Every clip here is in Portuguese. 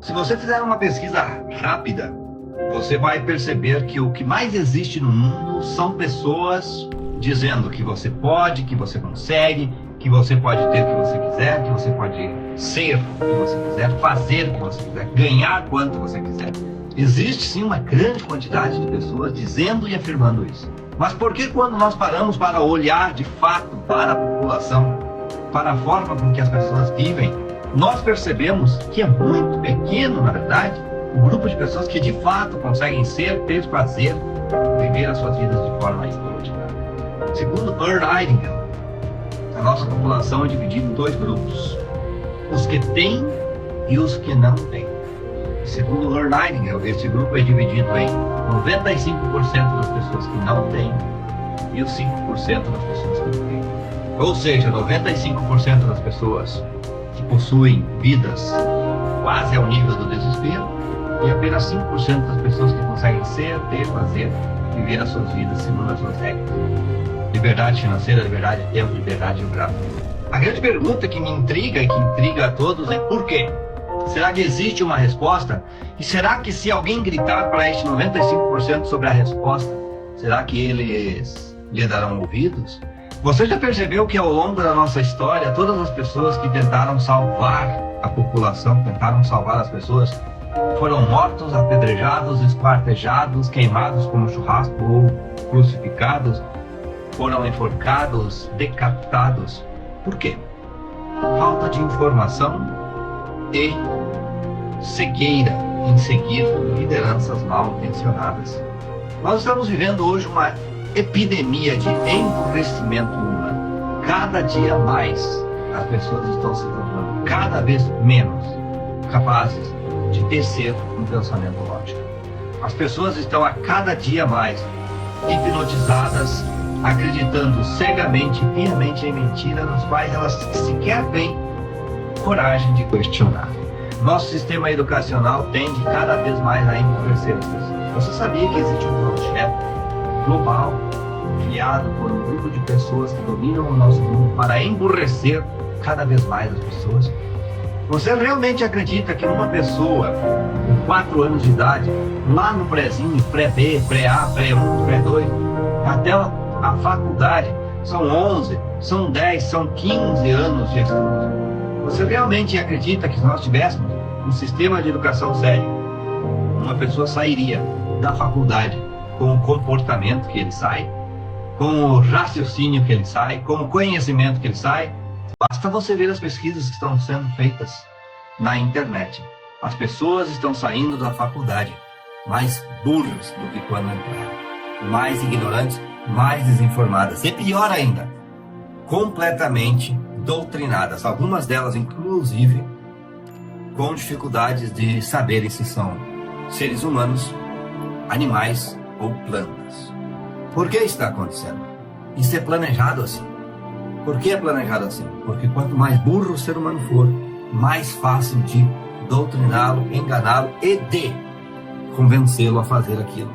Se você fizer uma pesquisa rápida, você vai perceber que o que mais existe no mundo são pessoas dizendo que você pode, que você consegue, que você pode ter o que você quiser, que você pode ser o que você quiser, fazer o que você quiser, ganhar quanto você quiser. Existe sim uma grande quantidade de pessoas dizendo e afirmando isso. Mas por que quando nós paramos para olhar de fato para a população, para a forma com que as pessoas vivem, nós percebemos que é muito pequeno, na verdade, o grupo de pessoas que de fato conseguem ser, ter prazer, viver as suas vidas de forma extraordinária. Segundo Earl Nightingale, a nossa população é dividida em dois grupos: os que têm e os que não têm. Segundo Earl Nightingale, esse grupo é dividido em 95% das pessoas que não têm e os 5% das pessoas que têm. Ou seja, 95% das pessoas que possuem vidas quase ao nível do desespero e apenas 5% das pessoas que conseguem ser, ter, fazer, viver as suas vidas segundo as suas regras. Liberdade financeira, liberdade de tempo, liberdade geográfica. A grande pergunta que me intriga e que intriga a todos é por quê? Será que existe uma resposta? E será que se alguém gritar para este 95% sobre a resposta, será que eles lhe darão ouvidos? Você já percebeu que ao longo da nossa história, todas as pessoas que tentaram salvar a população, tentaram salvar as pessoas, foram mortos, apedrejados, esquartejados, queimados como churrasco ou crucificados, foram enforcados, decapitados. Por quê? Falta de informação e cegueira em seguir lideranças mal intencionadas. Nós estamos vivendo hoje uma epidemia de emburrecimento humano. Cada dia mais as pessoas estão se tornando cada vez menos capazes de tecer um pensamento lógico. As pessoas estão a cada dia mais hipnotizadas, acreditando cegamente e piamente em mentiras nas quais elas sequer têm coragem de questionar. Nosso sistema educacional tende cada vez mais a emburrecer as pessoas. Você sabia que existe um projeto global criado por um grupo de pessoas que dominam o nosso mundo para emburrecer cada vez mais as pessoas? Você realmente acredita que uma pessoa com 4 anos de idade, lá no prézinho, pré-B, pré-A, pré-1, pré-2, até a faculdade, são 11, são 10, são 15 anos de estudo? Você realmente acredita que se nós tivéssemos um sistema de educação sério, uma pessoa sairia da faculdade com o comportamento que ele sai, com o raciocínio que ele sai, com o conhecimento que ele sai? Basta você ver as pesquisas que estão sendo feitas na internet. As pessoas estão saindo da faculdade mais burras do que quando entraram, mais ignorantes, mais desinformadas e, pior ainda, completamente doutrinadas, algumas delas inclusive com dificuldades de saberem se são seres humanos, animais ou plantas. Por que isso está acontecendo? Isso é planejado assim. Por que é planejado assim? Porque quanto mais burro o ser humano for, mais fácil de doutriná-lo, enganá-lo e de convencê-lo a fazer aquilo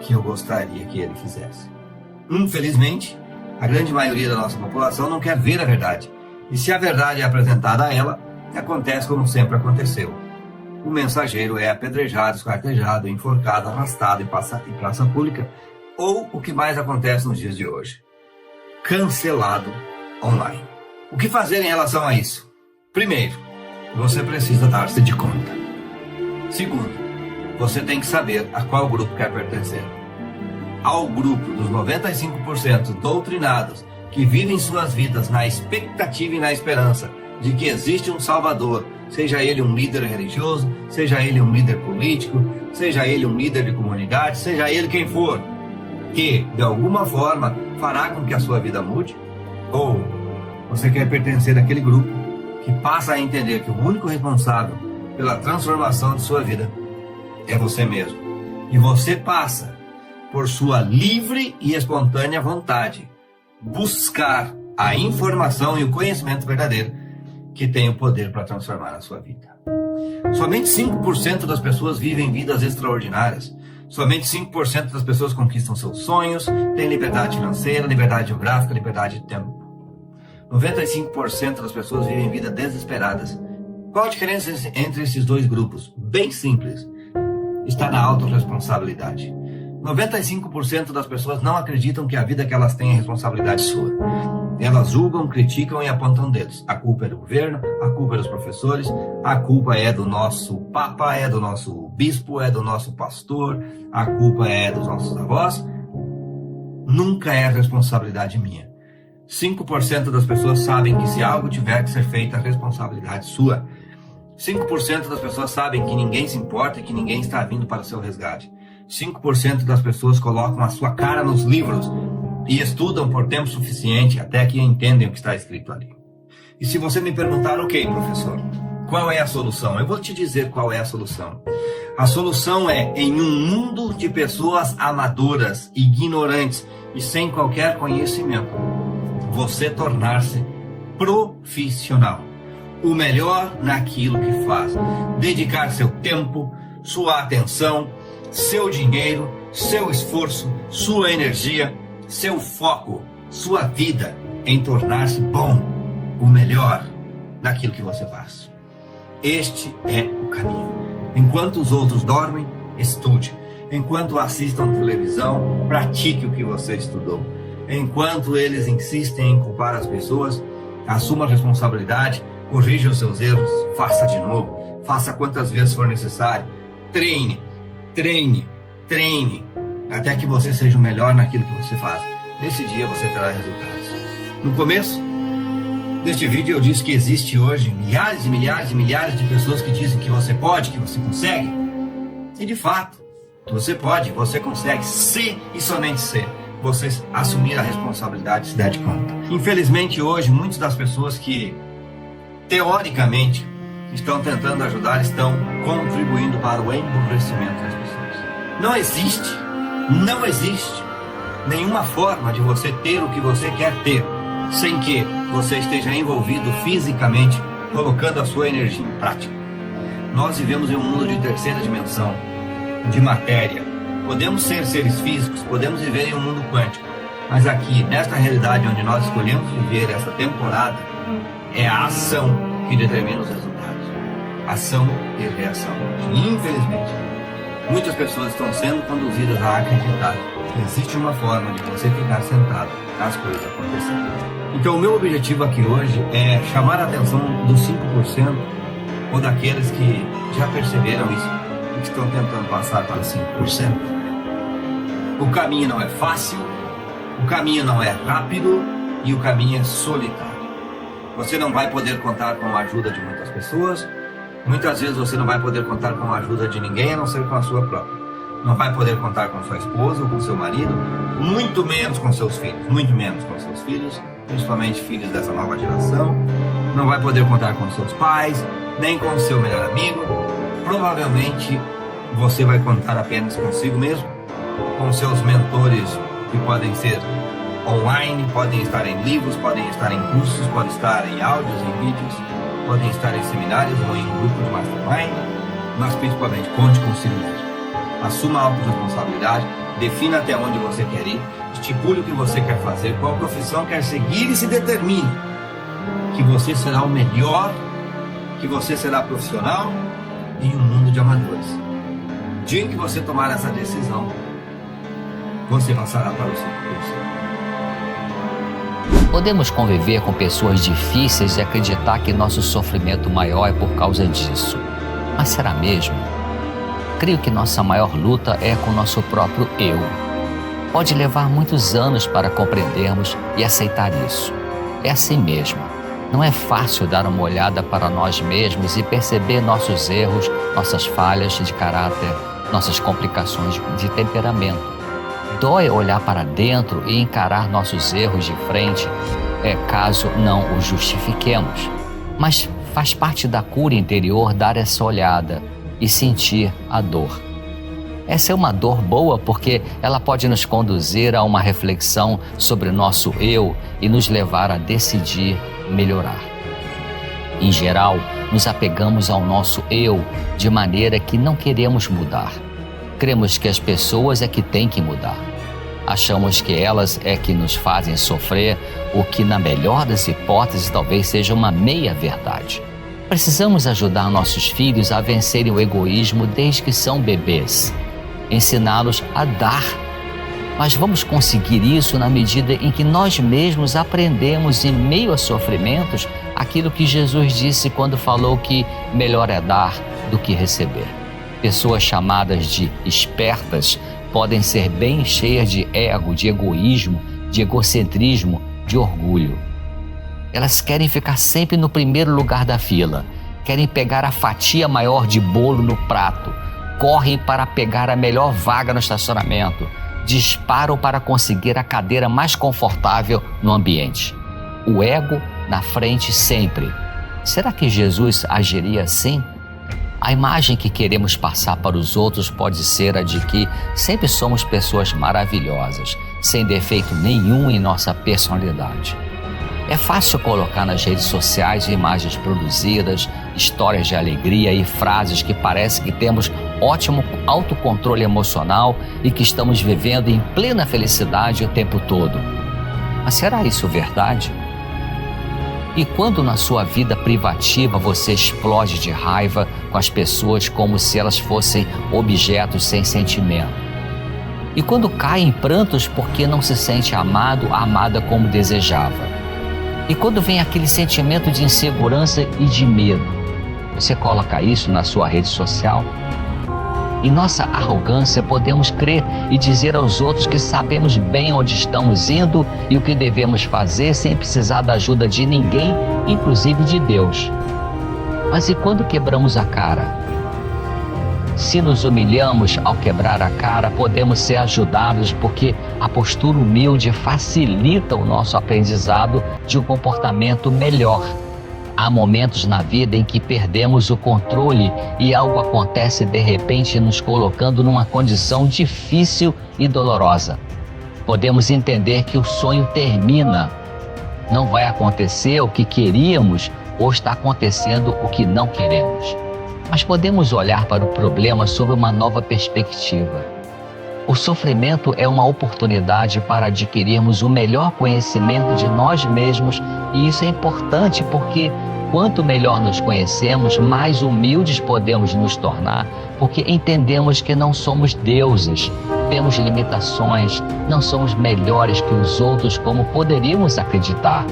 que eu gostaria que ele fizesse. Infelizmente, a grande maioria da nossa população não quer ver a verdade. E se a verdade é apresentada a ela, acontece como sempre aconteceu. O mensageiro é apedrejado, esquartejado, enforcado, arrastado em praça pública, ou o que mais acontece nos dias de hoje, cancelado online. O que fazer em relação a isso? Primeiro, você precisa dar-se de conta. Segundo, você tem que saber a qual grupo quer pertencer. Ao grupo dos 95% doutrinados que vivem suas vidas na expectativa e na esperança de que existe um Salvador, seja ele um líder religioso, seja ele um líder político, seja ele um líder de comunidade, seja ele quem for, que de alguma forma fará com que a sua vida mude? Ou você quer pertencer àquele grupo que passa a entender que o único responsável pela transformação de sua vida é você mesmo, e você passa, por sua livre e espontânea vontade, buscar a informação e o conhecimento verdadeiro que tem o poder para transformar a sua vida? Somente 5% das pessoas vivem vidas extraordinárias. Somente 5% das pessoas conquistam seus sonhos, têm liberdade financeira, liberdade geográfica, liberdade de tempo. 95% das pessoas vivem vidas desesperadas Qual a diferença entre esses dois grupos? Bem simples. Está na autorresponsabilidade. 95% das pessoas não acreditam que a vida que elas têm é responsabilidade sua. Elas julgam, criticam e apontam dedos. A culpa é do governo, a culpa é dos professores, a culpa é do nosso papa, é do nosso bispo, é do nosso pastor, a culpa é dos nossos avós. Nunca é responsabilidade minha. 5% das pessoas sabem que se algo tiver que ser feito, é responsabilidade sua. 5% das pessoas sabem que ninguém se importa e que ninguém está vindo para o seu resgate. 5% das pessoas colocam a sua cara nos livros e estudam por tempo suficiente até que entendem o que está escrito ali. E se você me perguntar, ok, professor, qual é a solução? Eu vou te dizer qual é a solução. A solução é, em um mundo de pessoas amadoras, ignorantes e sem qualquer conhecimento, você tornar-se profissional. O melhor naquilo que faz. Dedicar seu tempo, sua atenção, seu dinheiro, seu esforço, sua energia, seu foco, sua vida em tornar-se bom, o melhor naquilo que você faz. Este é o caminho. Enquanto os outros dormem, estude. Enquanto assistam televisão, pratique o que você estudou. Enquanto eles insistem em culpar as pessoas, assuma a responsabilidade, corrija os seus erros, faça de novo, faça quantas vezes for necessário. Treine, até que você seja o melhor naquilo que você faz. Nesse dia você terá resultados. No começo deste vídeo eu disse que existe hoje milhares de pessoas que dizem que você pode, que você consegue. E de fato, você pode, você consegue, se e somente se você assumir a responsabilidade e se der de conta. Infelizmente hoje, muitas das pessoas que teoricamente estão tentando ajudar estão contribuindo para o emburrecimento das pessoas. Não existe nenhuma forma de você ter o que você quer ter sem que você esteja envolvido fisicamente, colocando a sua energia em prática. Nós vivemos em um mundo de terceira dimensão, de matéria. Podemos ser seres físicos, podemos viver em um mundo quântico, mas aqui, nesta realidade onde nós escolhemos viver essa temporada, é a ação que determina os resultados. Ação e reação. E, infelizmente, muitas pessoas estão sendo conduzidas a acreditar que existe uma forma de você ficar sentado as coisas acontecerem. Então, o meu objetivo aqui hoje é chamar a atenção dos 5% ou daqueles que já perceberam isso e que estão tentando passar para os 5%. O caminho não é fácil, o caminho não é rápido e o caminho é solitário. Você não vai poder contar com a ajuda de muitas pessoas. Muitas vezes você não vai poder contar com a ajuda de ninguém, a não ser com a sua própria. Não vai poder contar com sua esposa ou com seu marido, muito menos com seus filhos, principalmente filhos dessa nova geração. Não vai poder contar com seus pais, nem com seu melhor amigo. Provavelmente você vai contar apenas consigo mesmo, com seus mentores que podem ser online, podem estar em livros, podem estar em cursos, podem estar em áudios, em vídeos, podem estar em seminários ou em grupo de mastermind, mas principalmente conte consigo mesmo. Assuma a autorresponsabilidade, defina até onde você quer ir, estipule o que você quer fazer, qual profissão quer seguir e se determine que você será o melhor, que você será profissional em um mundo de amadores. O dia em que você tomar essa decisão, você passará para o 5%. Podemos conviver com pessoas difíceis e acreditar que nosso sofrimento maior é por causa disso. Mas será mesmo? Creio que nossa maior luta é com nosso próprio eu. Pode levar muitos anos para compreendermos e aceitar isso. É assim mesmo. Não é fácil dar uma olhada para nós mesmos e perceber nossos erros, nossas falhas de caráter, nossas complicações de temperamento. Dói olhar para dentro e encarar nossos erros de frente, caso não os justifiquemos. Mas faz parte da cura interior dar essa olhada e sentir a dor. Essa é uma dor boa porque ela pode nos conduzir a uma reflexão sobre nosso eu e nos levar a decidir melhorar. Em geral, nos apegamos ao nosso eu de maneira que não queremos mudar. Cremos que as pessoas é que têm que mudar. Achamos que elas é que nos fazem sofrer, o que na melhor das hipóteses talvez seja uma meia-verdade. Precisamos ajudar nossos filhos a vencerem o egoísmo desde que são bebês, ensiná-los a dar. Mas vamos conseguir isso na medida em que nós mesmos aprendemos, em meio a sofrimentos, aquilo que Jesus disse quando falou que melhor é dar do que receber. Pessoas chamadas de espertas podem ser bem cheias de ego, de egoísmo, de egocentrismo, de orgulho. Elas querem ficar sempre no primeiro lugar da fila, querem pegar a fatia maior de bolo no prato, correm para pegar a melhor vaga no estacionamento, disparam para conseguir a cadeira mais confortável no ambiente. O ego na frente sempre. Será que Jesus agiria assim? A imagem que queremos passar para os outros pode ser a de que sempre somos pessoas maravilhosas, sem defeito nenhum em nossa personalidade. É fácil colocar nas redes sociais imagens produzidas, histórias de alegria e frases que parece que temos ótimo autocontrole emocional e que estamos vivendo em plena felicidade o tempo todo. Mas será isso verdade? E quando na sua vida privativa você explode de raiva com as pessoas como se elas fossem objetos sem sentimento? E quando cai em prantos porque não se sente amado, amada como desejava? E quando vem aquele sentimento de insegurança e de medo, você coloca isso na sua rede social? Em nossa arrogância podemos crer e dizer aos outros que sabemos bem onde estamos indo e o que devemos fazer sem precisar da ajuda de ninguém, inclusive de Deus. Mas e quando quebramos a cara? Se nos humilhamos ao quebrar a cara, podemos ser ajudados porque a postura humilde facilita o nosso aprendizado de um comportamento melhor. Há momentos na vida em que perdemos o controle e algo acontece de repente nos colocando numa condição difícil e dolorosa. Podemos entender que o sonho termina. Não vai acontecer o que queríamos ou está acontecendo o que não queremos. Mas podemos olhar para o problema sob uma nova perspectiva. O sofrimento é uma oportunidade para adquirirmos o melhor conhecimento de nós mesmos e isso é importante porque quanto melhor nos conhecemos, mais humildes podemos nos tornar, porque entendemos que não somos deuses, temos limitações, não somos melhores que os outros como poderíamos acreditar.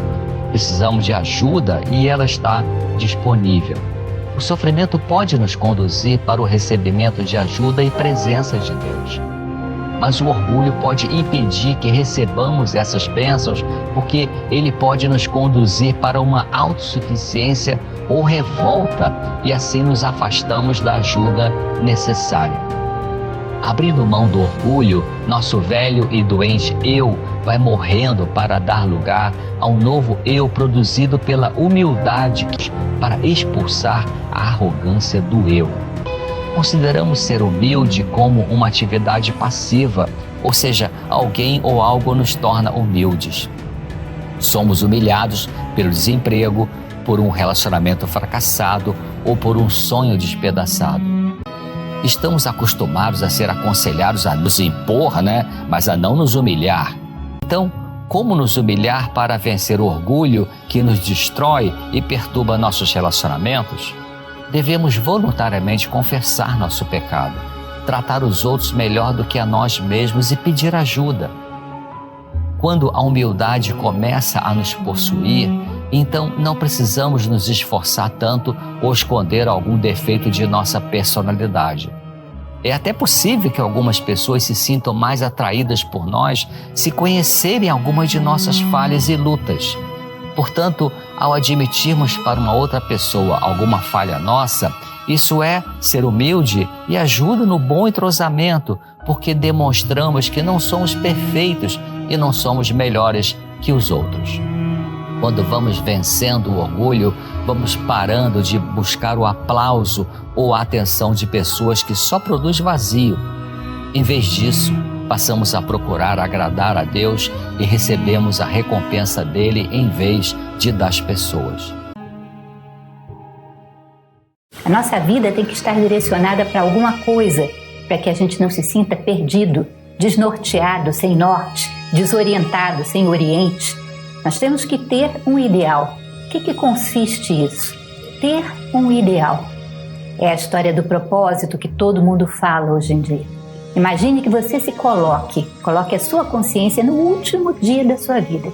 Precisamos de ajuda e ela está disponível. O sofrimento pode nos conduzir para o recebimento de ajuda e presença de Deus. Mas o orgulho pode impedir que recebamos essas bênçãos, porque ele pode nos conduzir para uma autossuficiência ou revolta e assim nos afastamos da ajuda necessária. Abrindo mão do orgulho, nosso velho e doente eu vai morrendo para dar lugar a um novo eu produzido pela humildade para expulsar a arrogância do eu. Consideramos ser humilde como uma atividade passiva, ou seja, alguém ou algo nos torna humildes. Somos humilhados pelo desemprego, por um relacionamento fracassado ou por um sonho despedaçado. Estamos acostumados a ser aconselhados a nos impor, mas a não nos humilhar. Então, como nos humilhar para vencer o orgulho que nos destrói e perturba nossos relacionamentos? Devemos voluntariamente confessar nosso pecado, tratar os outros melhor do que a nós mesmos e pedir ajuda. Quando a humildade começa a nos possuir, então não precisamos nos esforçar tanto ou esconder algum defeito de nossa personalidade. É até possível que algumas pessoas se sintam mais atraídas por nós se conhecerem algumas de nossas falhas e lutas. Portanto, ao admitirmos para uma outra pessoa alguma falha nossa, isso é ser humilde e ajuda no bom entrosamento, porque demonstramos que não somos perfeitos e não somos melhores que os outros. Quando vamos vencendo o orgulho, vamos parando de buscar o aplauso ou a atenção de pessoas que só produzem vazio. Em vez disso, passamos a procurar agradar a Deus e recebemos a recompensa dele em vez de das pessoas. A nossa vida tem que estar direcionada para alguma coisa, para que a gente não se sinta perdido, desnorteado, sem norte, desorientado, sem oriente. Nós temos que ter um ideal. O que consiste isso? ter um ideal. É a história do propósito que todo mundo fala hoje em dia. Imagine que você se coloque a sua consciência no último dia da sua vida.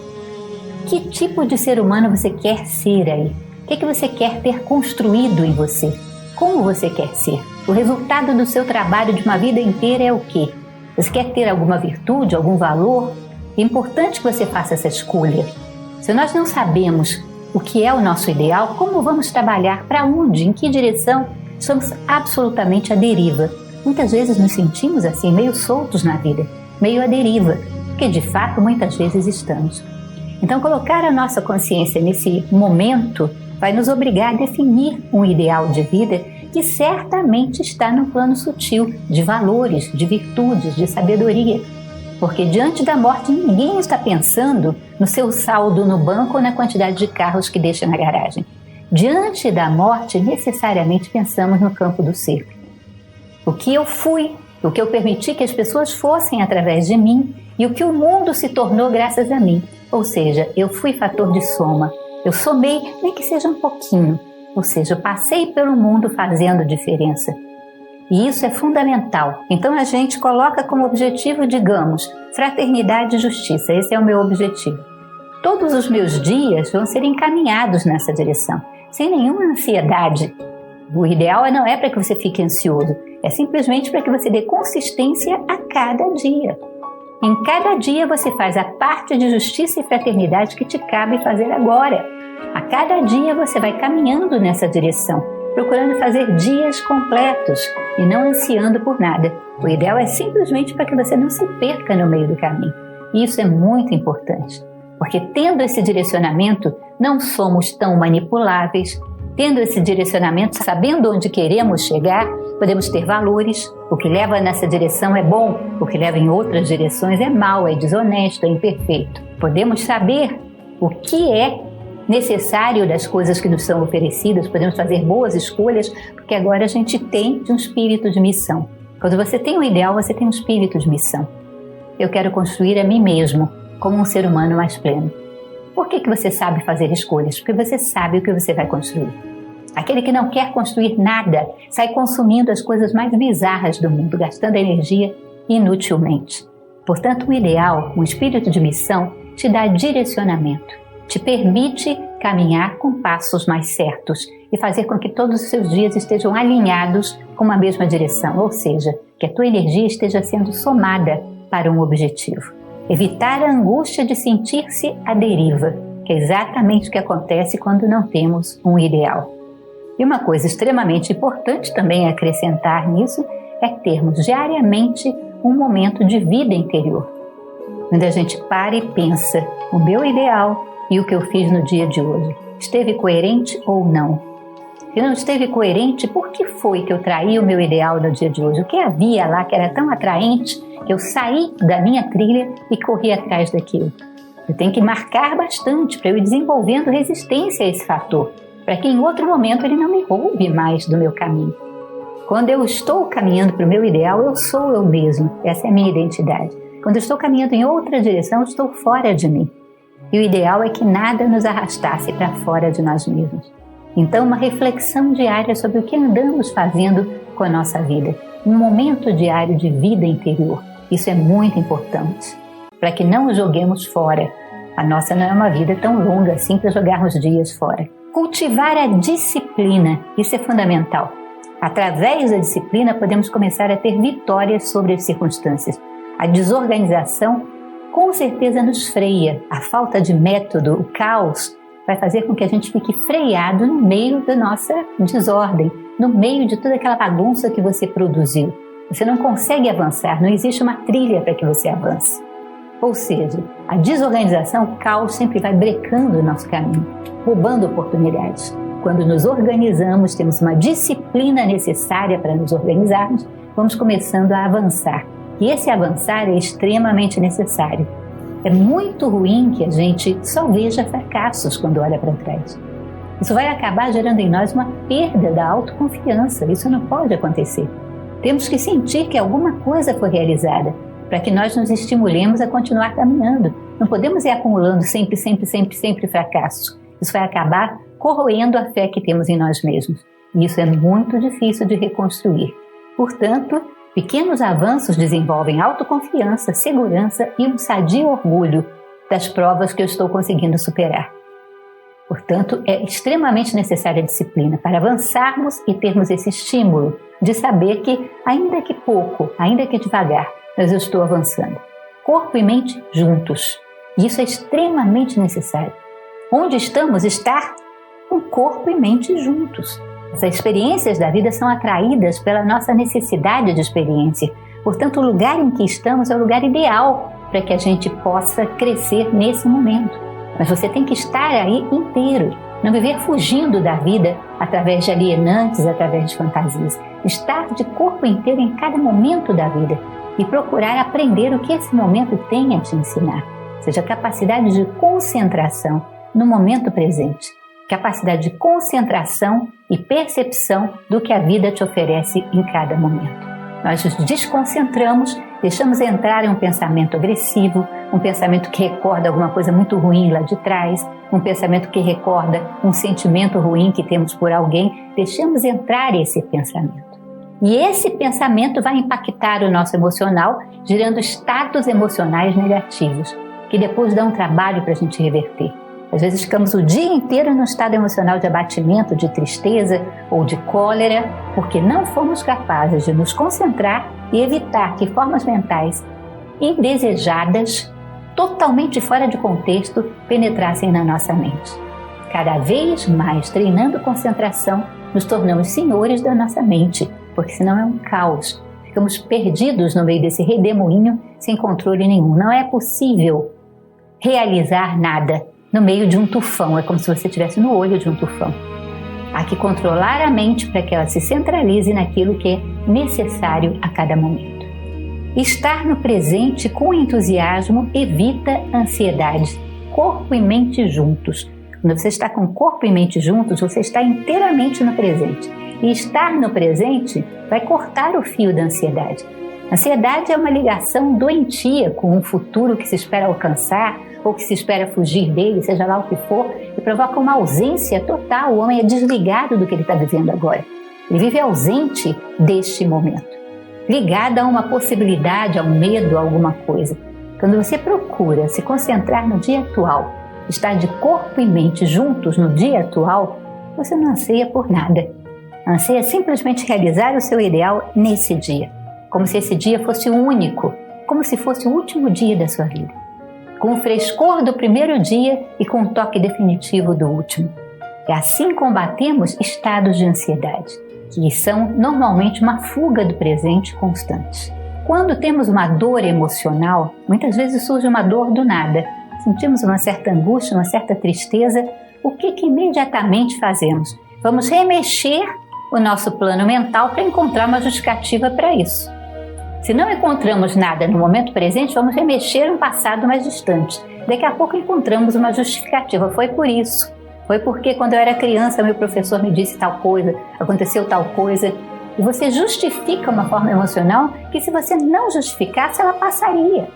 Que tipo de ser humano você quer ser aí? O que você quer ter construído em você? Como você quer ser? O resultado do seu trabalho de uma vida inteira é o quê? Você quer ter alguma virtude, algum valor? É importante que você faça essa escolha. Se nós não sabemos o que é o nosso ideal, como vamos trabalhar? Para onde? Em que direção? Estamos absolutamente à deriva. Muitas vezes nos sentimos assim, meio soltos na vida, meio à deriva, porque de fato muitas vezes estamos. Então colocar a nossa consciência nesse momento vai nos obrigar a definir um ideal de vida que certamente está no plano sutil de valores, de virtudes, de sabedoria. Porque diante da morte ninguém está pensando no seu saldo no banco ou na quantidade de carros que deixa na garagem. Diante da morte, necessariamente pensamos no campo do ser. O que eu fui, o que eu permiti que as pessoas fossem através de mim e o que o mundo se tornou graças a mim. Ou seja, eu fui fator de soma. Eu somei, nem que seja um pouquinho. Ou seja, eu passei pelo mundo fazendo diferença. E isso é fundamental. Então a gente coloca como objetivo, digamos, fraternidade e justiça. Esse é o meu objetivo. Todos os meus dias vão ser encaminhados nessa direção, sem nenhuma ansiedade. O ideal não é para que você fique ansioso, é simplesmente para que você dê consistência a cada dia. Em cada dia você faz a parte de justiça e fraternidade que te cabe fazer agora. A cada dia você vai caminhando nessa direção, procurando fazer dias completos e não ansiando por nada. O ideal é simplesmente para que você não se perca no meio do caminho. E isso é muito importante, porque tendo esse direcionamento, não somos tão manipuláveis. Tendo esse direcionamento, sabendo onde queremos chegar, podemos ter valores. O que leva nessa direção é bom, o que leva em outras direções é mau, é desonesto, é imperfeito. Podemos saber o que é necessário das coisas que nos são oferecidas, podemos fazer boas escolhas, porque agora a gente tem um espírito de missão. Quando você tem um ideal, você tem um espírito de missão. Eu quero construir a mim mesmo como um ser humano mais pleno. Por que você sabe fazer escolhas? Porque você sabe o que você vai construir. Aquele que não quer construir nada sai consumindo as coisas mais bizarras do mundo, gastando energia inutilmente. Portanto, o ideal, um espírito de missão, te dá direcionamento, te permite caminhar com passos mais certos e fazer com que todos os seus dias estejam alinhados com uma mesma direção, ou seja, que a tua energia esteja sendo somada para um objetivo. Evitar a angústia de sentir-se à deriva, que é exatamente o que acontece quando não temos um ideal. E uma coisa extremamente importante também a acrescentar nisso é termos diariamente um momento de vida interior, onde a gente para e pensa: o meu ideal e o que eu fiz no dia de hoje esteve coerente ou não? Se não esteve coerente, por que foi que eu traí o meu ideal no dia de hoje? O que havia lá que era tão atraente que eu saí da minha trilha e corri atrás daquilo? Eu tenho que marcar bastante para eu ir desenvolvendo resistência a esse fator, para que em outro momento ele não me roube mais do meu caminho. Quando eu estou caminhando para o meu ideal, eu sou eu mesmo. Essa é a minha identidade. Quando eu estou caminhando em outra direção, eu estou fora de mim. E o ideal é que nada nos arrastasse para fora de nós mesmos. Então, uma reflexão diária sobre o que andamos fazendo com a nossa vida. Um momento diário de vida interior. Isso é muito importante, para que não o joguemos fora. A nossa não é uma vida tão longa assim para jogarmos dias fora. Cultivar a disciplina, isso é fundamental. Através da disciplina, podemos começar a ter vitórias sobre as circunstâncias. A desorganização, com certeza, nos freia. A falta de método, o caos, vai fazer com que a gente fique freado no meio da nossa desordem, no meio de toda aquela bagunça que você produziu. Você não consegue avançar, não existe uma trilha para que você avance. Ou seja, a desorganização, o caos, sempre vai brecando o nosso caminho, roubando oportunidades. Quando nos organizamos, temos uma disciplina necessária para nos organizarmos, vamos começando a avançar. E esse avançar é extremamente necessário. É muito ruim que a gente só veja fracassos quando olha para trás. Isso vai acabar gerando em nós uma perda da autoconfiança. Isso não pode acontecer. Temos que sentir que alguma coisa foi realizada para que nós nos estimulemos a continuar caminhando. Não podemos ir acumulando sempre fracassos. Isso vai acabar corroendo a fé que temos em nós mesmos. E isso é muito difícil de reconstruir. Portanto, pequenos avanços desenvolvem autoconfiança, segurança e um sadio orgulho das provas que eu estou conseguindo superar. Portanto, é extremamente necessária a disciplina para avançarmos e termos esse estímulo de saber que, ainda que pouco, ainda que devagar, mas eu estou avançando. Corpo e mente juntos. Isso é extremamente necessário. Onde estamos, estar com corpo e mente juntos. As experiências da vida são atraídas pela nossa necessidade de experiência. Portanto, o lugar em que estamos é o lugar ideal para que a gente possa crescer nesse momento. Mas você tem que estar aí inteiro, não viver fugindo da vida através de alienantes, através de fantasias. Estar de corpo inteiro em cada momento da vida e procurar aprender o que esse momento tem a te ensinar. Ou seja, capacidade de concentração no momento presente. Capacidade de concentração e percepção do que a vida te oferece em cada momento. Nós nos desconcentramos, deixamos entrar em um pensamento agressivo, um pensamento que recorda alguma coisa muito ruim lá de trás, um pensamento que recorda um sentimento ruim que temos por alguém, deixamos entrar esse pensamento. E esse pensamento vai impactar o nosso emocional, gerando estados emocionais negativos, que depois dá um trabalho para a gente reverter. Às vezes ficamos o dia inteiro no estado emocional de abatimento, de tristeza ou de cólera, porque não fomos capazes de nos concentrar e evitar que formas mentais indesejadas, totalmente fora de contexto, penetrassem na nossa mente. Cada vez mais, treinando concentração, nos tornamos senhores da nossa mente, porque senão é um caos. Ficamos perdidos no meio desse redemoinho, sem controle nenhum. Não é possível realizar nada no meio de um tufão. É como se você estivesse no olho de um tufão. Há que controlar a mente para que ela se centralize naquilo que é necessário a cada momento. Estar no presente com entusiasmo evita ansiedade. Corpo e mente juntos. Quando você está com corpo e mente juntos, você está inteiramente no presente. E estar no presente vai cortar o fio da ansiedade. Ansiedade é uma ligação doentia com um futuro que se espera alcançar ou que se espera fugir dele, seja lá o que for, e provoca uma ausência total. O homem é desligado do que ele está vivendo agora. Ele vive ausente deste momento, ligado a uma possibilidade, a um medo, a alguma coisa. Quando você procura se concentrar no dia atual, estar de corpo e mente juntos no dia atual, você não anseia por nada. Anseia simplesmente realizar o seu ideal nesse dia, como se esse dia fosse o único, como se fosse o último dia da sua vida, com o frescor do primeiro dia e com o toque definitivo do último. E assim combatemos estados de ansiedade, que são normalmente uma fuga do presente constante. Quando temos uma dor emocional, muitas vezes surge uma dor do nada. Sentimos uma certa angústia, uma certa tristeza. O que imediatamente fazemos? Vamos remexer o nosso plano mental para encontrar uma justificativa para isso. Se não encontramos nada no momento presente, vamos remexer um passado mais distante. Daqui a pouco encontramos uma justificativa. Foi por isso. Foi porque quando eu era criança, meu professor me disse tal coisa, aconteceu tal coisa. E você justifica uma forma emocional que, se você não justificasse, ela passaria.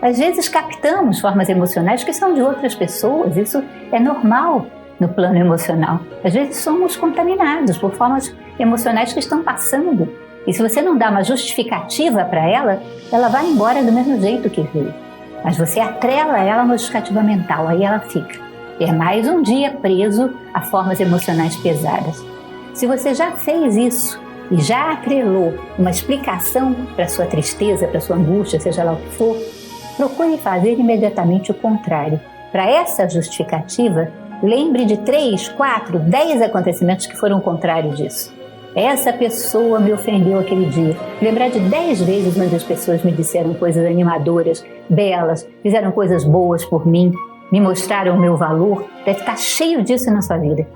Às vezes captamos formas emocionais que são de outras pessoas. Isso é normal no plano emocional. Às vezes somos contaminados por formas emocionais que estão passando. E se você não dá uma justificativa para ela, ela vai embora do mesmo jeito que veio. Mas você atrela ela uma justificativa mental, aí ela fica. E é mais um dia preso a formas emocionais pesadas. Se você já fez isso e já atrelou uma explicação para sua tristeza, para sua angústia, seja lá o que for, procure fazer imediatamente o contrário. Para essa justificativa, lembre de 3, 4, 10 acontecimentos que foram o contrário disso. Essa pessoa me ofendeu aquele dia. Lembrar de 10 vezes onde as pessoas me disseram coisas animadoras, belas, fizeram coisas boas por mim, me mostraram o meu valor. Deve estar cheio disso na sua vida.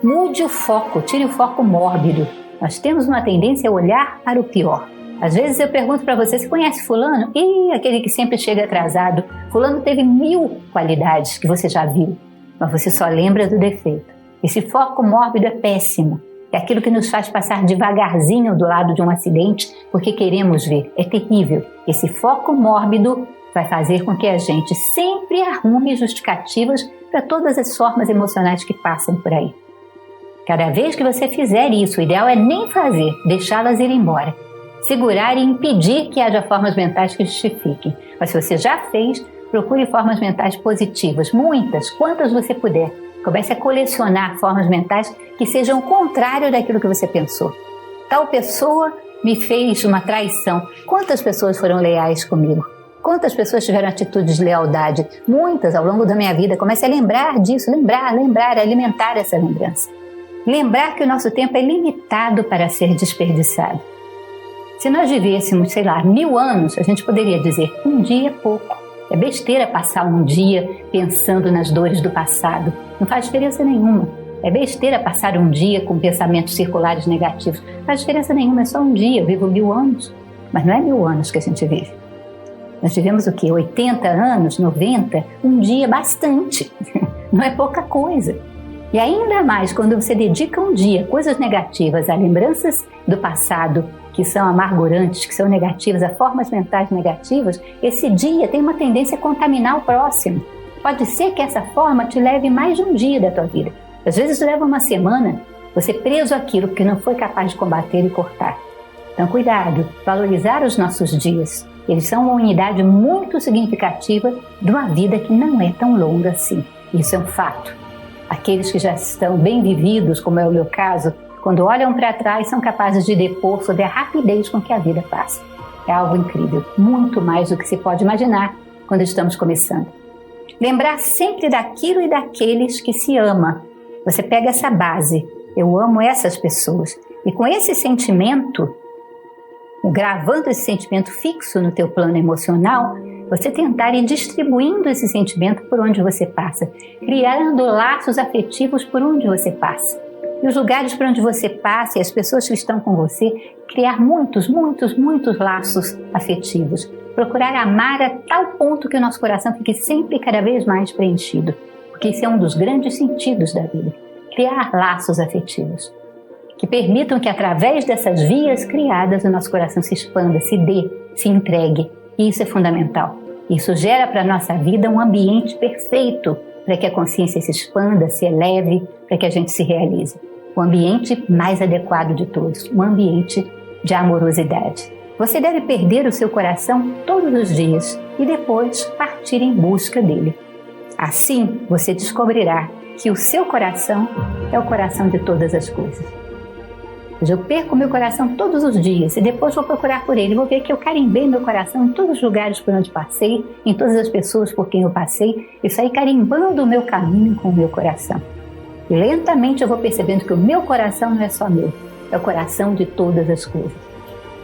Mude o foco, tire o foco mórbido. Nós temos uma tendência a olhar para o pior. Às vezes eu pergunto para você, você conhece fulano? Ih, aquele que sempre chega atrasado. Fulano teve 1000 qualidades que você já viu, mas você só lembra do defeito. Esse foco mórbido é péssimo. É aquilo que nos faz passar devagarzinho do lado de um acidente porque queremos ver. É terrível. Esse foco mórbido vai fazer com que a gente sempre arrume justificativas para todas as formas emocionais que passam por aí. Cada vez que você fizer isso, o ideal é nem fazer, deixá-las ir embora. Segurar e impedir que haja formas mentais que justifiquem. Mas se você já fez, procure formas mentais positivas, muitas, quantas você puder. Comece a colecionar formas mentais que sejam o contrário daquilo que você pensou. Tal pessoa me fez uma traição. Quantas pessoas foram leais comigo? Quantas pessoas tiveram atitudes de lealdade? Muitas ao longo da minha vida. Comece a lembrar disso, lembrar, alimentar essa lembrança. Lembrar que o nosso tempo é limitado para ser desperdiçado. Se nós vivêssemos, 1000 anos, a gente poderia dizer, um dia é pouco. É besteira passar um dia pensando nas dores do passado. Não faz diferença nenhuma. É besteira passar um dia com pensamentos circulares negativos. Não faz diferença nenhuma, é só um dia. Eu vivo 1000 anos. Mas não é 1000 anos que a gente vive. Nós vivemos o quê? 80 anos, 90? Um dia bastante. Não é pouca coisa. E ainda mais quando você dedica um dia a coisas negativas, a lembranças do passado, que são amargurantes, que são negativas, a formas mentais negativas, esse dia tem uma tendência a contaminar o próximo. Pode ser que essa forma te leve mais de um dia da tua vida. Às vezes leva uma semana, você preso àquilo que não foi capaz de combater e cortar. Então cuidado, valorizar os nossos dias. Eles são uma unidade muito significativa de uma vida que não é tão longa assim. Isso é um fato. Aqueles que já estão bem vividos, como é o meu caso, quando olham para trás, são capazes de depor sobre a rapidez com que a vida passa. É algo incrível, muito mais do que se pode imaginar quando estamos começando. Lembrar sempre daquilo e daqueles que se ama. Você pega essa base, eu amo essas pessoas, e com esse sentimento, gravando esse sentimento fixo no teu plano emocional, você tentar ir distribuindo esse sentimento por onde você passa, criando laços afetivos por onde você passa. E os lugares por onde você passa e as pessoas que estão com você, criar muitos laços afetivos. Procurar amar a tal ponto que o nosso coração fique sempre cada vez mais preenchido. Porque esse é um dos grandes sentidos da vida. Criar laços afetivos. Que permitam que através dessas vias criadas o nosso coração se expanda, se dê, se entregue. E isso é fundamental. Isso gera para a nossa vida um ambiente perfeito para que a consciência se expanda, se eleve, para que a gente se realize. O ambiente mais adequado de todos, um ambiente de amorosidade. Você deve perder o seu coração todos os dias e depois partir em busca dele. Assim, você descobrirá que o seu coração é o coração de todas as coisas. Eu perco meu coração todos os dias e depois vou procurar por ele. Vou ver que eu carimbei meu coração em todos os lugares por onde passei, em todas as pessoas por quem eu passei, e saí carimbando o meu caminho com o meu coração. E lentamente eu vou percebendo que o meu coração não é só meu, é o coração de todas as coisas.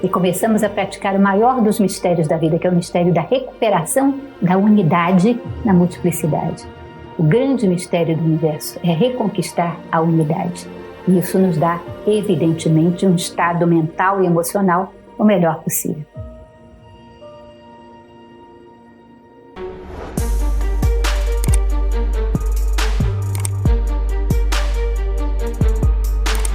E começamos a praticar o maior dos mistérios da vida, que é o mistério da recuperação da unidade na multiplicidade. O grande mistério do universo é reconquistar a unidade. E isso nos dá, evidentemente, um estado mental e emocional o melhor possível.